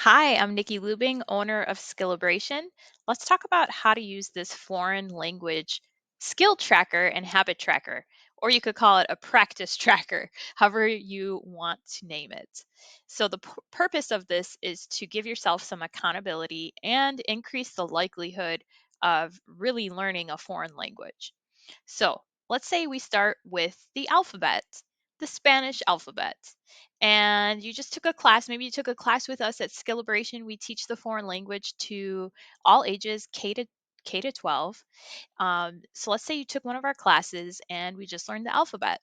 Hi, I'm Nikki Lubing, owner of Skillabration. Let's talk about how to use this foreign language skill tracker and habit tracker, or you could call it a practice tracker, however you want to name it. So, the purpose of this is to give yourself some accountability and increase the likelihood of really learning a foreign language. So, let's say we start with the alphabet, the Spanish alphabet, and you just took a class. Maybe you took a class with us at Skillabration. We teach the foreign language to all ages, K to 12. So let's say you took one of our classes and we just learned the alphabet.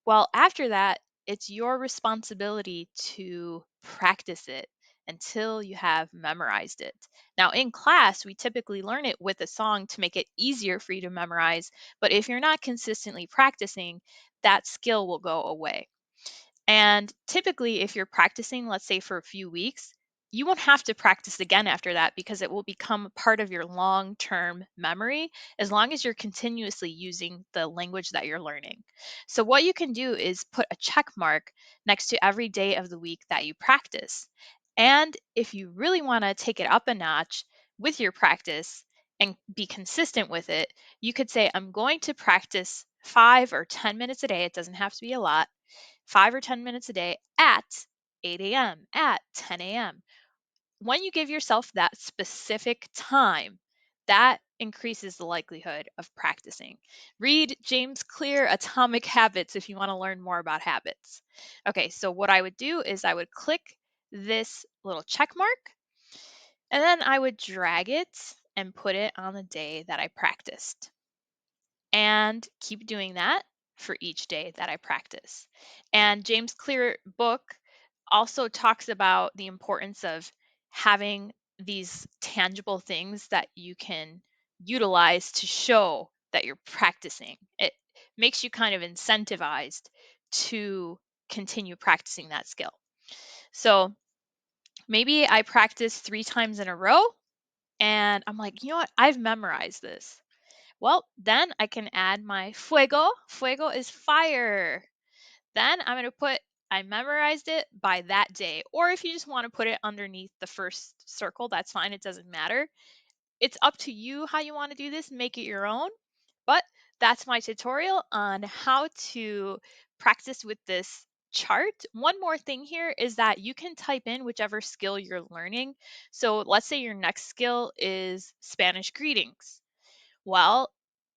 Well, after that, it's your responsibility to practice it until you have memorized it. Now, in class, we typically learn it with a song to make it easier for you to memorize, but if you're not consistently practicing, that skill will go away. And typically, if you're practicing, let's say for a few weeks, you won't have to practice again after that because it will become part of your long term memory as long as you're continuously using the language that you're learning. So, what you can do is put a check mark next to every day of the week that you practice. And if you really want to take it up a notch with your practice and be consistent with it, you could say, I'm going to practice 5 or 10 minutes a day. It doesn't have to be a lot, 5 or 10 minutes a day at 8 a.m., at 10 a.m. When you give yourself that specific time, that increases the likelihood of practicing. Read James Clear Atomic Habits if you want to learn more about habits. Okay, so what I would do is I would click this little check mark and then I would drag it and put it on the day that I practiced, and keep doing that for each day that I practice. And James Clear book also talks about the importance of having these tangible things that you can utilize to show that you're practicing. It makes you kind of incentivized to continue practicing that skill. So maybe I practice 3 times in a row and I'm like, you know what? I've memorized this. Well, then I can add my fuego. Fuego is fire. Then I'm going to put, I memorized it by that day. Or if you just want to put it underneath the first circle, that's fine. It doesn't matter. It's up to you how you want to do this. Make it your own. But that's my tutorial on how to practice with this chart. One more thing here is that you can type in whichever skill you're learning. So let's say your next skill is Spanish greetings. Well,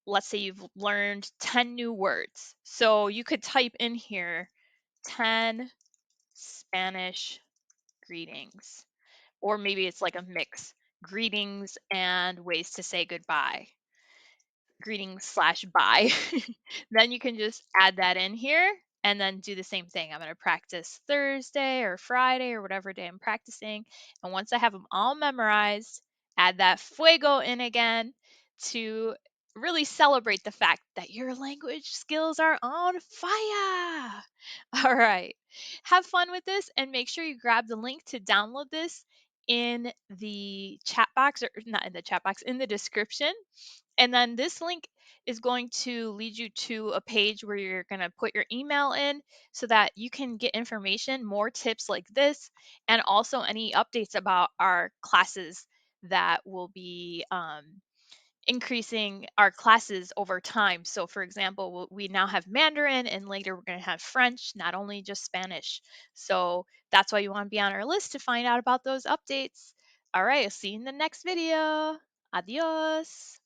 let's say you've learned 10 new words. So you could type in here 10 Spanish greetings, or maybe it's like a mix, greetings and ways to say goodbye, greetings slash bye. Then you can just add that in here and then do the same thing. I'm going to practice Thursday or Friday or whatever day I'm practicing. And once I have them all memorized, add that fuego in again to really celebrate the fact that your language skills are on fire. All right. Have fun with this and make sure you grab the link to download this in the chat box, or not in the chat box, in the description. And then this link is going to lead you to a page where you're going to put your email in so that you can get information, more tips like this, and also any updates about our classes that will be increasing our classes over time. So, for example, we now have Mandarin, and later we're going to have French, not only just Spanish. So, that's why you want to be on our list to find out about those updates. All right, I'll see you in the next video. Adios.